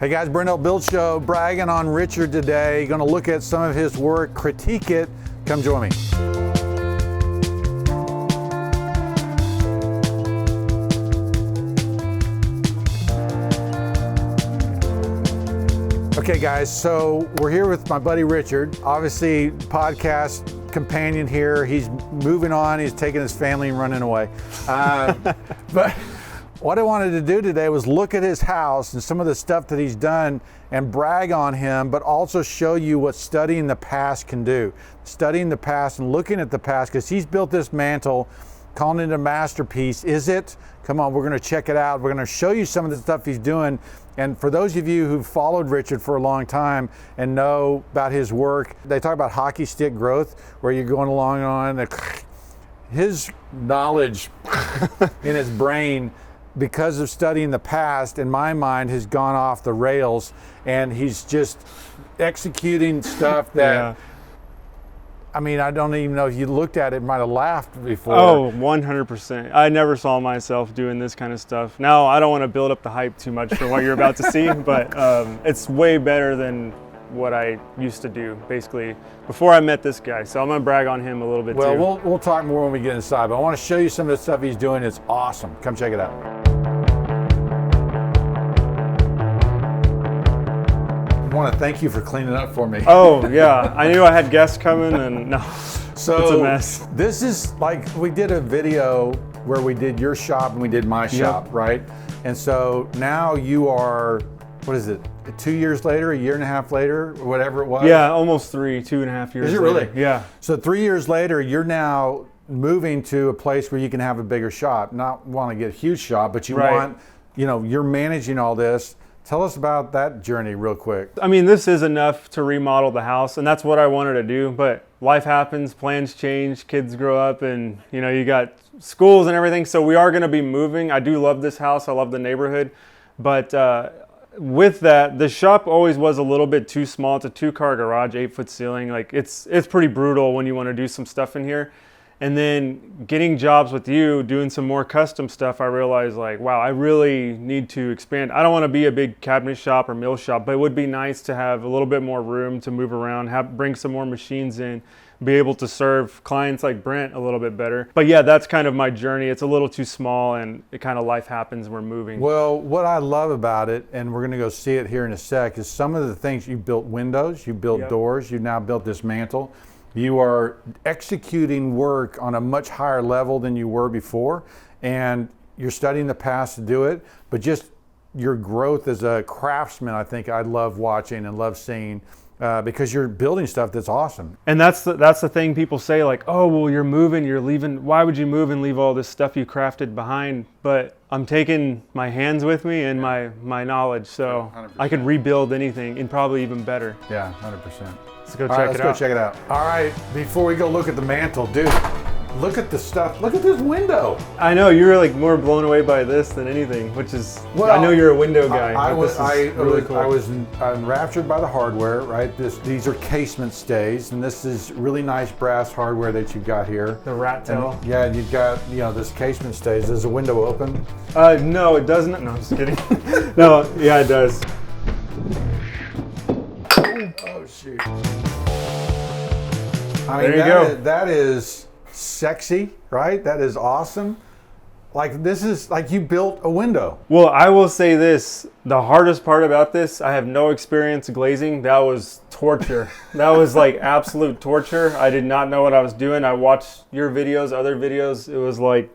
Hey guys, Brent Hull Build Show, bragging on Richard today. Going to look at some of his work, critique it. Come join me. Okay guys, so we're here with my buddy Richard, obviously podcast companion here. He's moving on, he's taking his family and running away. But what I wanted to do today was look at his house and some of the stuff that he's done and brag on him, but also show you what studying the past can do. Studying the past and looking at the past, because he's built this mantle, calling it a masterpiece. Is it? Come on, we're gonna check it out. We're gonna show you some of the stuff he's doing. And for those of you who've followed Richard for a long time and know about his work, they talk about hockey stick growth, where you're going along on, his knowledge in his brain, because of studying the past, in my mind, has gone off the rails, and he's just executing stuff that, yeah. I mean, I don't even know if you looked at it, might have laughed before. Oh, 100%. I never saw myself doing this kind of stuff. Now, I don't want to build up the hype too much for what you're about to see, but it's way better than what I used to do, basically, before I met this guy. So I'm going to brag on him a little bit too. Well, we'll talk more when we get inside, but I want to show you some of the stuff he's doing. It's awesome. Come check it out. I want to thank you for cleaning up for me. Oh, yeah. I knew I had guests coming, and no, so it's a mess. This is like, we did a video where we did your shop and we did my shop, right? And so now you are, what is it, 2 years later, a year and a half later, or whatever it was? Yeah, almost 2.5 years. Is it later. really? Yeah. So 3 years later, you're now moving to a place where you can have a bigger shop. Not want to get a huge shop, but you want, you know, you're managing all this. Tell us about that journey real quick. I mean, this is enough to remodel the house, and that's what I wanted to do, but life happens, plans change, kids grow up, and you know, you got schools and everything, so we are going to be moving. I do love this house, I love the neighborhood, but with that, the shop always was a little bit too small. It's a 2-car garage, 8-foot ceiling. Like it's pretty brutal when you want to do some stuff in here. And then getting jobs with you, doing some more custom stuff, I realized like, wow, I really need to expand. I don't want to be a big cabinet shop or mill shop, but it would be nice to have a little bit more room to move around, bring some more machines in, be able to serve clients like Brent a little bit better. But yeah, that's kind of my journey. It's a little too small, and it kind of life happens, we're moving. Well, what I love about it, and we're gonna go see it here in a sec, is some of the things you built: windows, you built doors, you now built this mantle. You are executing work on a much higher level than you were before, and you're studying the past to do it, but just your growth as a craftsman, I think I love watching and love seeing, because you're building stuff that's awesome. And that's the thing people say, like, oh, well, you're moving, you're leaving. Why would you move and leave all this stuff you crafted behind? But I'm taking my hands with me and my knowledge, so 100%. I could rebuild anything and probably even better. Yeah, 100%. Let's go check it out. Let's go check it out. All right, before we go look at the mantle, dude, look at the stuff. Look at this window. I know, you're like more blown away by this than anything, which is, well, I know you're a window guy. I was cool. enraptured by the hardware, right? These are casement stays, and this is really nice brass hardware that you've got here. The rat tail. And, yeah, and you've got, you know, this casement stays. Does the window open? No, it doesn't. No, I'm just kidding. No, yeah, it does. Oh, shoot. I mean, that is sexy, right? That is awesome. Like, this is like you built a window. Well, I will say this, the hardest part about this, I have no experience glazing. That was torture. That was like absolute torture. I did not know what I was doing. I watched your videos, other videos. It was like,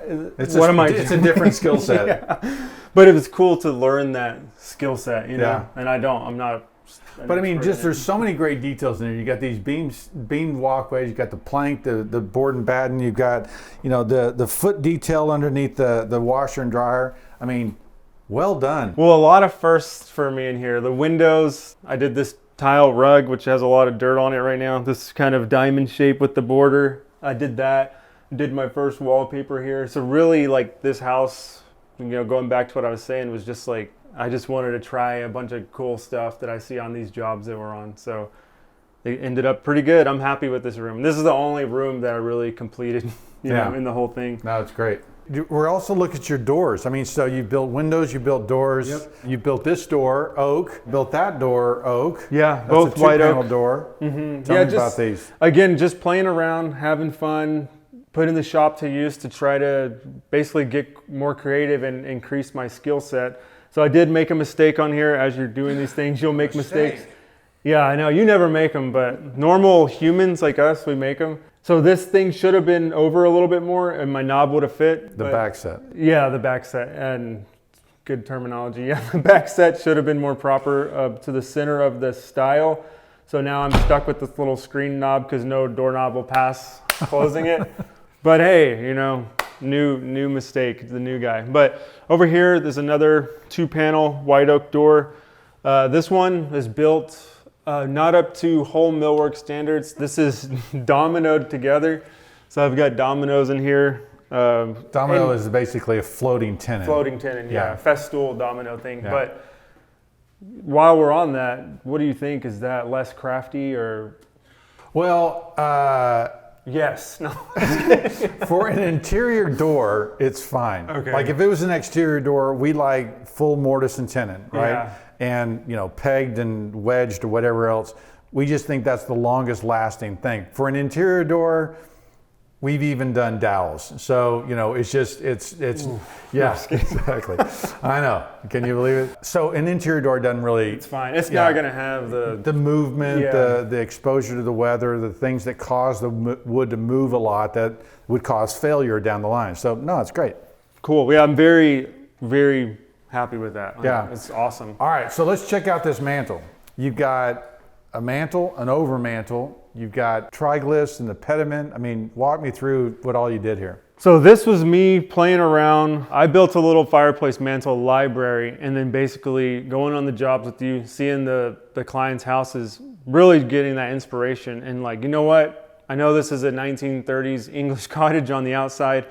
it's a different skill set. Yeah. But it was cool to learn that skill set, you know, and I'm not. But I mean, just there's so many great details in there. You got these beamed walkways, you got the plank, the board and batten, you've got, you know, the foot detail underneath the washer and dryer. I mean, well done. Well, a lot of firsts for me in here. The windows, I did this tile rug, which has a lot of dirt on it right now. This kind of diamond shape with the border. I did that. Did my first wallpaper here. So really, like, this house, you know, going back to what I was saying, was just like, I just wanted to try a bunch of cool stuff that I see on these jobs that we're on. So it ended up pretty good. I'm happy with this room. This is the only room that I really completed, you know, in the whole thing. No, it's great. We're also looking at your doors. I mean, so you built windows, you built doors. Yep. You built this door, oak. Built that door, oak. Yeah, That's both a white two-panel oak. door. Mm-hmm. Tell me about these. Again, just playing around, having fun, putting the shop to use to try to basically get more creative and increase my skill set. So I did make a mistake on here. As you're doing these things, you'll make mistakes. Yeah, I know. You never make them, but normal humans like us, we make them. So this thing should have been over a little bit more and my knob would have fit. The back set. Yeah, the back set. And good terminology. Yeah, the back set should have been more proper to the center of the style. So now I'm stuck with this little screen knob because no doorknob will pass closing it. But hey, you know, new mistake, the new guy. But over here, there's another 2-panel white oak door. This one is built not up to whole millwork standards. This is dominoed together. So I've got dominoes in here. Domino is basically a floating tenon. Floating tenon, yeah. Festool domino thing. Yeah. But while we're on that, what do you think? Is that less crafty or? Well, Yes. No. for an interior door, it's fine. Okay. Like if it was an exterior door, we like full mortise and tenon, right? Yeah. And you know, pegged and wedged or whatever else. We just think that's the longest lasting thing. For an interior door, we've even done dowels. So, you know, it's just, yeah, exactly. I know. Can you believe it? So an interior door doesn't really. It's fine. It's not going to have the movement, Yeah. the exposure to the weather, the things that cause the wood to move a lot that would cause failure down the line. So no, it's great. Cool. Yeah, I'm very, very happy with that. Yeah. It's awesome. All right, so let's check out this mantle. You've got a mantle, an over mantle. You've got triglyphs and the pediment. I mean, walk me through what all you did here. So this was me playing around. I built a little fireplace mantle library and then basically going on the jobs with you, seeing the clients' houses, really getting that inspiration and like, you know what? I know this is a 1930s English cottage on the outside,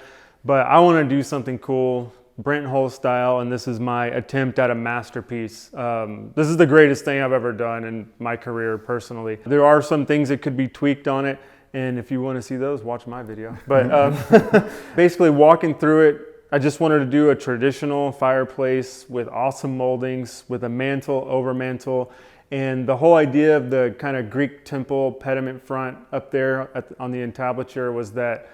but I want to do something cool, Brent Hull style, and this is my attempt at a masterpiece. This is the greatest thing I've ever done in my career personally. There are some things that could be tweaked on it, and if you want to see those, watch my video. But basically walking through it, I just wanted to do a traditional fireplace with awesome moldings, with a mantle, over mantle, and the whole idea of the kind of Greek temple pediment front up there on the entablature was that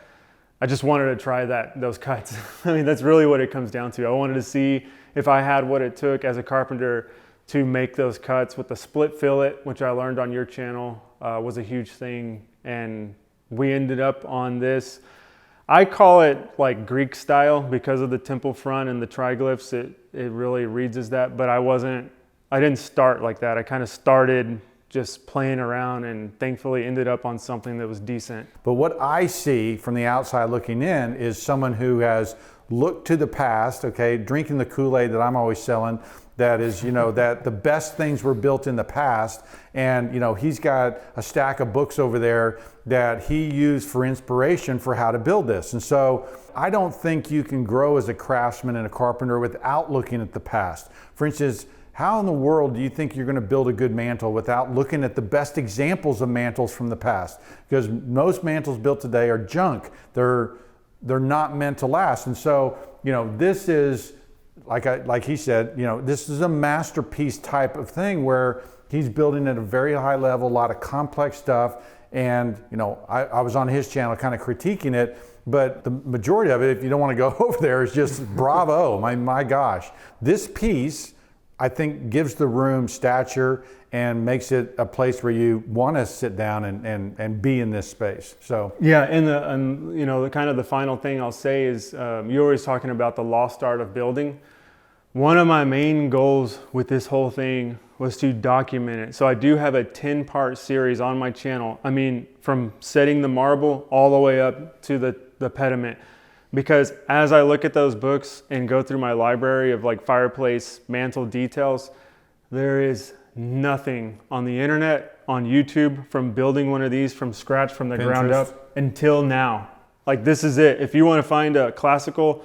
I just wanted to try those cuts. I mean, that's really what it comes down to. I wanted to see if I had what it took as a carpenter to make those cuts with the split fillet, which I learned on your channel was a huge thing. And we ended up on this. I call it like Greek style because of the temple front and the triglyphs. It really reads as that, but I didn't start like that. I kind of started just playing around and thankfully ended up on something that was decent. But what I see from the outside looking in is someone who has looked to the past, okay, drinking the Kool-Aid that I'm always selling, that is, you know, that the best things were built in the past. And, you know, he's got a stack of books over there that he used for inspiration for how to build this. And so I don't think you can grow as a craftsman and a carpenter without looking at the past. For instance, how in the world do you think you're going to build a good mantle without looking at the best examples of mantles from the past? Because most mantles built today are junk. They're not meant to last. And so, you know, this is, like he said, you know, this is a masterpiece type of thing where he's building at a very high level, a lot of complex stuff. And, you know, I was on his channel kind of critiquing it, but the majority of it, if you don't want to go over there, is just bravo, my gosh. This piece, I think, gives the room stature and makes it a place where you want to sit down and be in this space. So yeah, and you know, the kind of the final thing I'll say is you're always talking about the lost art of building. One of my main goals with this whole thing was to document it. So I do have a 10-part series on my channel. I mean, from setting the marble all the way up to the pediment. Because as I look at those books and go through my library of like fireplace mantle details, there is nothing on the internet, on YouTube, from building one of these from scratch, from the ground up until now. Like, this is it. If you want to find a classical,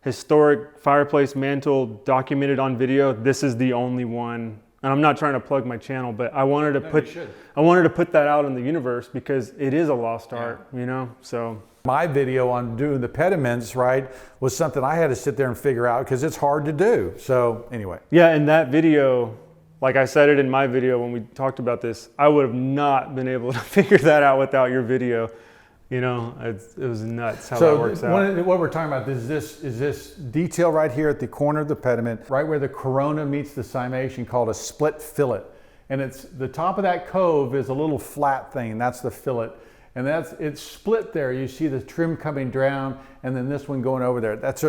historic fireplace mantle documented on video, this is the only one. And I'm not trying to plug my channel, but I wanted to put that out in the universe because it is a lost art, you know? So My video on doing the pediments, right, was something I had to sit there and figure out because it's hard to do. So anyway. Yeah, in that video, like I said it in my video when we talked about this, I would have not been able to figure that out without your video. You know, it was nuts how that works out. So what we're talking about is this detail right here at the corner of the pediment, right where the corona meets the cimation, called a split fillet. And it's the top of that cove is a little flat thing, and that's the fillet. And it's split there. You see the trim coming down, and then this one going over there. That's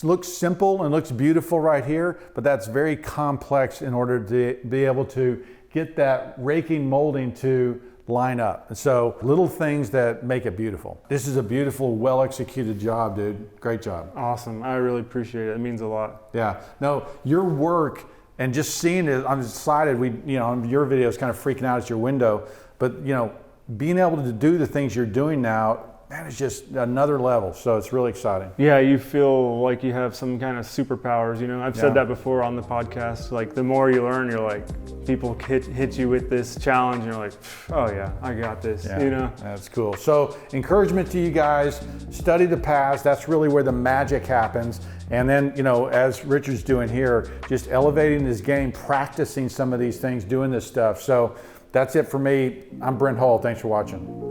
looks simple and looks beautiful right here, but that's very complex in order to be able to get that raking molding to line up. And so little things that make it beautiful. This is a beautiful, well-executed job, dude. Great job. Awesome. I really appreciate it. It means a lot. Yeah. No, your work and just seeing it, I'm excited. Your video is kind of freaking out at your window, but being able to do the things you're doing now, man, it's just another level. So it's really exciting. Yeah, you feel like you have some kind of superpowers. I've said that before on the podcast. Like the more you learn, you're like, people hit you with this challenge, and you're like, oh yeah, I got this. Yeah, that's cool. So encouragement to you guys: study the past. That's really where the magic happens. And then, as Richard's doing here, just elevating his game, practicing some of these things, doing this stuff. So that's it for me. I'm Brent Hull. Thanks for watching.